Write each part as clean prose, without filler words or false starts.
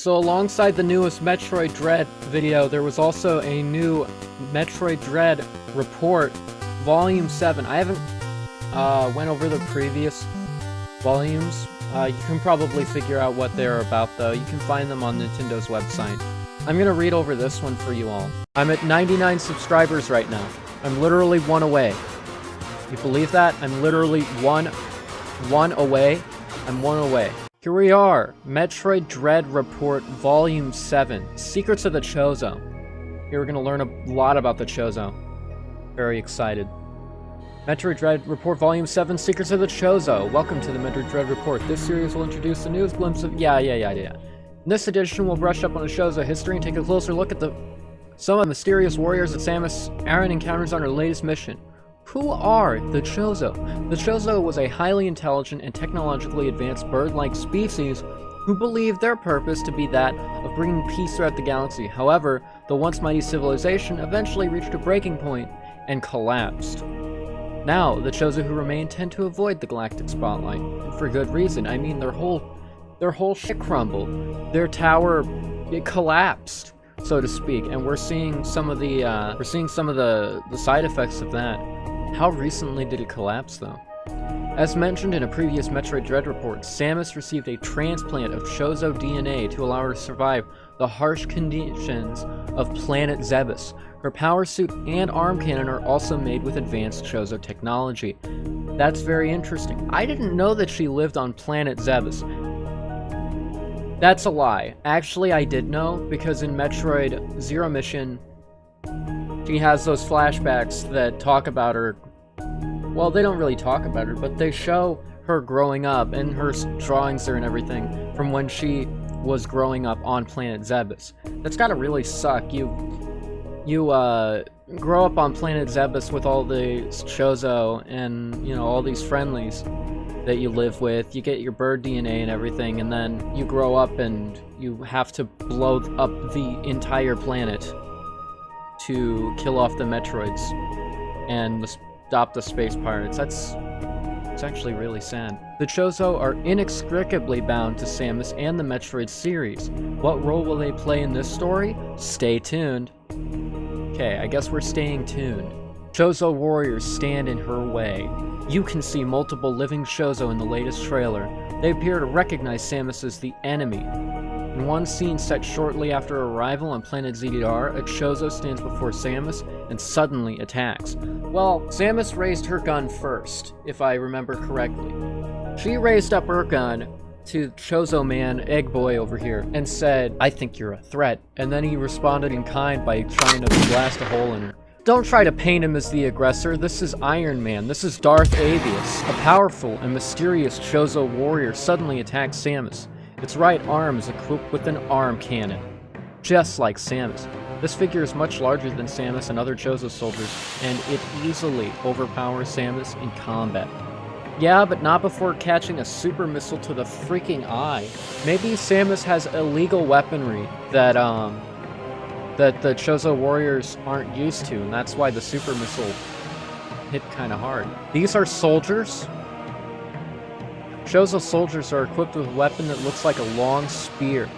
So alongside the newest Metroid Dread video, there was also a new Metroid Dread report, Volume 7. I haven't went over the previous volumes. You can probably figure out what they're about though. You can find them on Nintendo's website. I'm gonna read over this one for you all. I'm at 99 subscribers right now. I'm literally one away. You believe that? I'm literally one away. I'm one away. Here we are, Metroid Dread Report Volume 7, Secrets of the Chozo. Here we're going to learn a lot about the Chozo. Very excited. Metroid Dread Report Volume 7, Secrets of the Chozo. Welcome to the Metroid Dread Report. This series will introduce the newest glimpse of... Yeah. In this edition, we'll brush up on the Chozo history and take a closer look at some of the mysterious warriors that Samus Aran encounters on her latest mission. Who are the Chozo? The Chozo was a highly intelligent and technologically advanced bird-like species who believed their purpose to be that of bringing peace throughout the galaxy. However, the once mighty civilization eventually reached a breaking point and collapsed. Now, the Chozo who remain tend to avoid the galactic spotlight, and for good reason. I mean, their whole shit crumbled. Their tower, it collapsed, so to speak, and we're seeing some of the side effects of that. How recently did it collapse, though? As mentioned in a previous Metroid Dread report, Samus received a transplant of Chozo DNA to allow her to survive the harsh conditions of planet Zebes. Her power suit and arm cannon are also made with advanced Chozo technology. That's very interesting. I didn't know that she lived on planet Zebes. That's a lie. Actually, I did know, because in Metroid Zero Mission, she has those flashbacks that talk about her. Well, they don't really talk about her, but they show her growing up, and her drawings there and everything from when she was growing up on planet Zebes. That's gotta really suck. You grow up on planet Zebes with all the Chozo and, you know, all these friendlies that you live with. You get your bird DNA and everything, and then you grow up and you have to blow up the entire planet to kill off the Metroids and stop the space pirates. It's actually really sad. The Chozo are inextricably bound to Samus and the Metroid series. What role will they play in this story? Stay tuned. Okay, I guess we're staying tuned. Chozo warriors stand in her way. You can see multiple living Chozo in the latest trailer. They appear to recognize Samus as the enemy. In one scene set shortly after her arrival on planet ZDR, a Chozo stands before Samus and suddenly attacks. Well, Samus raised her gun first, if I remember correctly. She raised up her gun to Chozo Man, Egg Boy over here, and said, "I think you're a threat." And then he responded in kind by trying to blast a hole in her. Don't try to paint him as the aggressor. This is Iron Man. This is Darth Avius. A powerful and mysterious Chozo warrior suddenly attacks Samus. Its right arm is equipped with an arm cannon, just like Samus. This figure is much larger than Samus and other Chozo soldiers, and it easily overpowers Samus in combat. Yeah, but not before catching a super missile to the freaking eye. Maybe Samus has illegal weaponry that the Chozo warriors aren't used to, and that's why the super missile hit kind of hard. These are soldiers. Chozo soldiers are equipped with a weapon that looks like a long spear.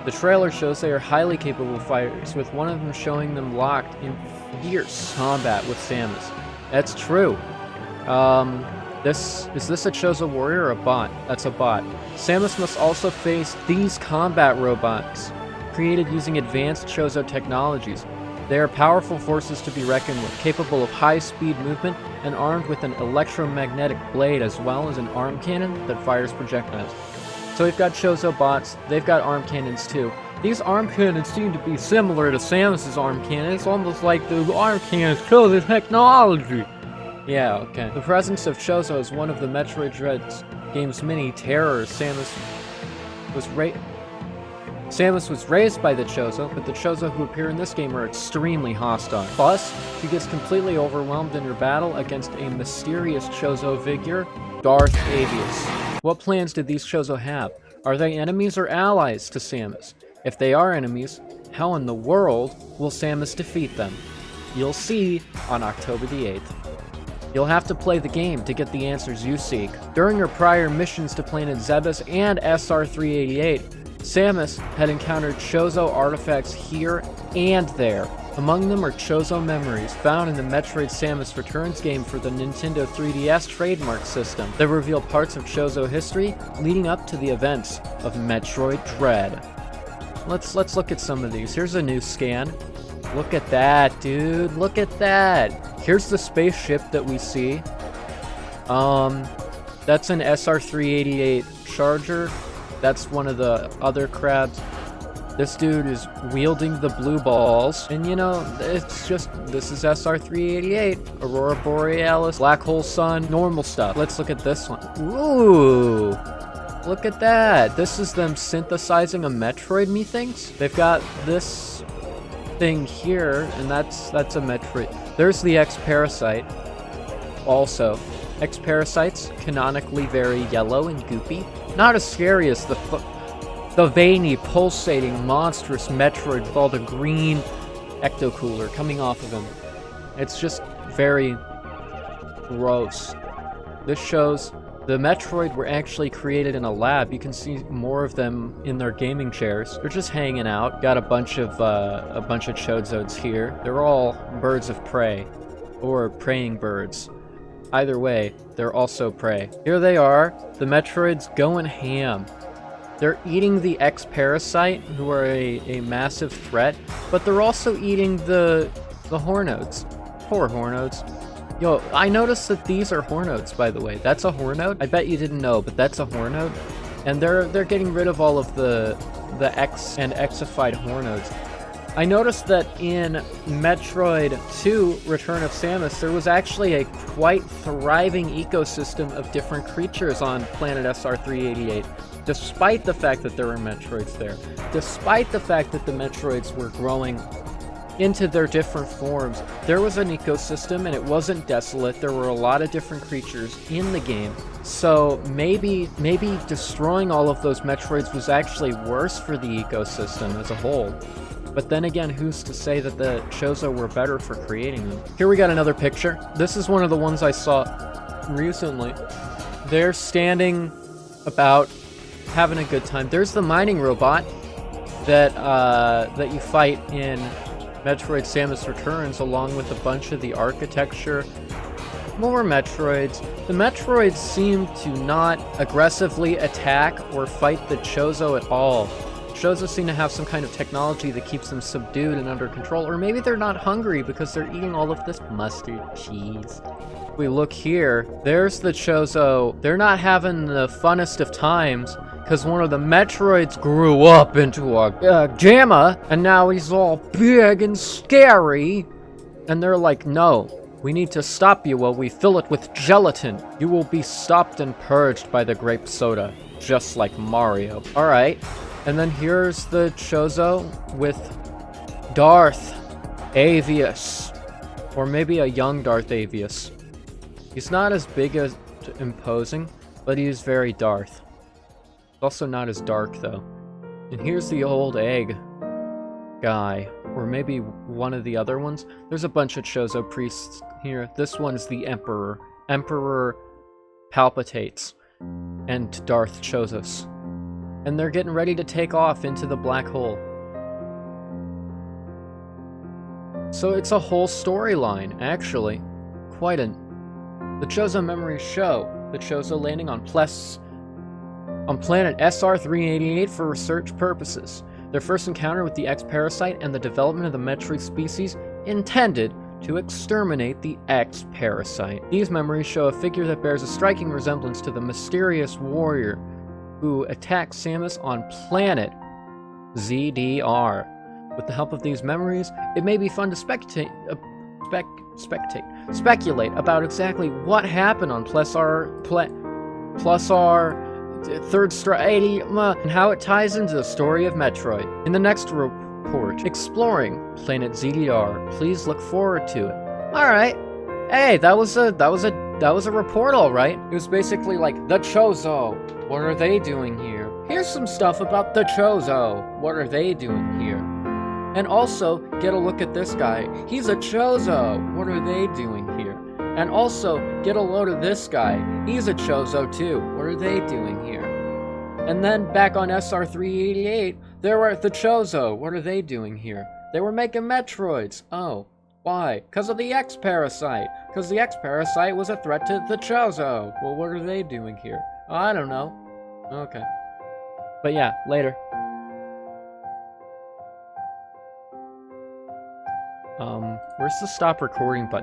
The trailer shows they are highly capable fighters, with one of them showing them locked in fierce combat with Samus. That's true. Is this a Chozo warrior or a bot? That's a bot. Samus must also face these combat robots, created using advanced Chozo technologies. They are powerful forces to be reckoned with, capable of high-speed movement and armed with an electromagnetic blade as well as an arm cannon that fires projectiles. So we've got Chozo bots, they've got arm cannons too. These arm cannons seem to be similar to Samus's arm cannon. It's almost like the arm cannons Chozo technology. Yeah, okay. The presence of Chozo is one of the Metroid Dread game's many terrors. Samus was raised by the Chozo, but the Chozo who appear in this game are extremely hostile. Plus, she gets completely overwhelmed in her battle against a mysterious Chozo figure, Darth Avius. What plans did these Chozo have? Are they enemies or allies to Samus? If they are enemies, how in the world will Samus defeat them? You'll see on October the 8th. You'll have to play the game to get the answers you seek. During her prior missions to planet Zebes and SR-388, Samus had encountered Chozo artifacts here and there. Among them are Chozo Memories, found in the Metroid Samus Returns game for the Nintendo 3DS trademark system, that reveal parts of Chozo history leading up to the events of Metroid Dread. Let's look at some of these. Here's a new scan. Look at that, dude. Look at that. Here's the spaceship that we see. That's an SR-388 Charger. That's one of the other crabs. This dude is wielding the blue balls. And you know, it's just, this is SR-388. Aurora Borealis, Black Hole Sun, normal stuff. Let's look at this one. Ooh! Look at that. This is them synthesizing a Metroid, methinks. They've got this thing here, and that's a Metroid. There's the X-Parasite. Also, X-Parasites, canonically very yellow and goopy. Not as scary as the veiny, pulsating, monstrous Metroid with all the green ecto-cooler coming off of him. It's just very gross. This shows the Metroid were actually created in a lab. You can see more of them in their gaming chairs. They're just hanging out. Got a bunch of Chozos here. They're all birds of prey, or praying birds. Either way, they're also prey. Here they are, the Metroids going ham. They're eating the X-Parasite, who are a massive threat, but they're also eating the Hornodes. Poor Hornodes. Yo, I noticed that these are Hornodes, by the way. That's a Hornode? I bet you didn't know, but that's a Hornode. And they're getting rid of all of the X and Xified Hornodes. I noticed that in Metroid 2 Return of Samus, there was actually a quite thriving ecosystem of different creatures on planet SR-388, despite the fact that there were Metroids there. Despite the fact that the Metroids were growing into their different forms, there was an ecosystem and it wasn't desolate. There were a lot of different creatures in the game. So maybe destroying all of those Metroids was actually worse for the ecosystem as a whole. But then again, who's to say that the Chozo were better for creating them? Here we got another picture. This is one of the ones I saw recently. They're standing about, having a good time. There's the mining robot that you fight in Metroid Samus Returns, along with a bunch of the architecture. More Metroids. The Metroids seem to not aggressively attack or fight the Chozo at all. Chozo seem to have some kind of technology that keeps them subdued and under control, or maybe they're not hungry because they're eating all of this mustard cheese. If we look here, there's the Chozo. They're not having the funnest of times because one of the Metroids grew up into a Gamma, and now he's all big and scary. And they're like, no, we need to stop you while we fill it with gelatin. You will be stopped and purged by the grape soda, just like Mario. Alright. And then here's the Chozo with Darth Avius. Or maybe a young Darth Avius. He's not as big as imposing, but he is very Darth. He's also not as dark, though. And here's the old egg guy. Or maybe one of the other ones. There's a bunch of Chozo priests here. This one's the Emperor. Emperor Palpitates. And Darth Chozos. And they're getting ready to take off into the black hole. So it's a whole storyline, actually. Quite a... The Chozo Memories show the Chozo landing on planet SR-388 for research purposes. Their first encounter with the X-Parasite and the development of the Metroid species intended to exterminate the X-Parasite. These memories show a figure that bears a striking resemblance to the mysterious warrior who attacked Samus on planet ZDR. With the help of these memories, it may be fun to speculate about exactly what happened on plus R Third Strike and how it ties into the story of Metroid. In the next report, exploring planet ZDR, please look forward to it. All right, hey, that was a report, all right. It was basically like the Chozo. What are they doing here? Here's some stuff about the Chozo. What are they doing here? And also, get a look at this guy. He's a Chozo. What are they doing here? And also, get a load of this guy. He's a Chozo too. What are they doing here? And then back on SR388, there were the Chozo. What are they doing here? They were making Metroids. Oh, why? Because of the X-Parasite. Because the X-Parasite was a threat to the Chozo. Well, what are they doing here? Oh, I don't know. Okay. But yeah, later. Where's the stop recording button?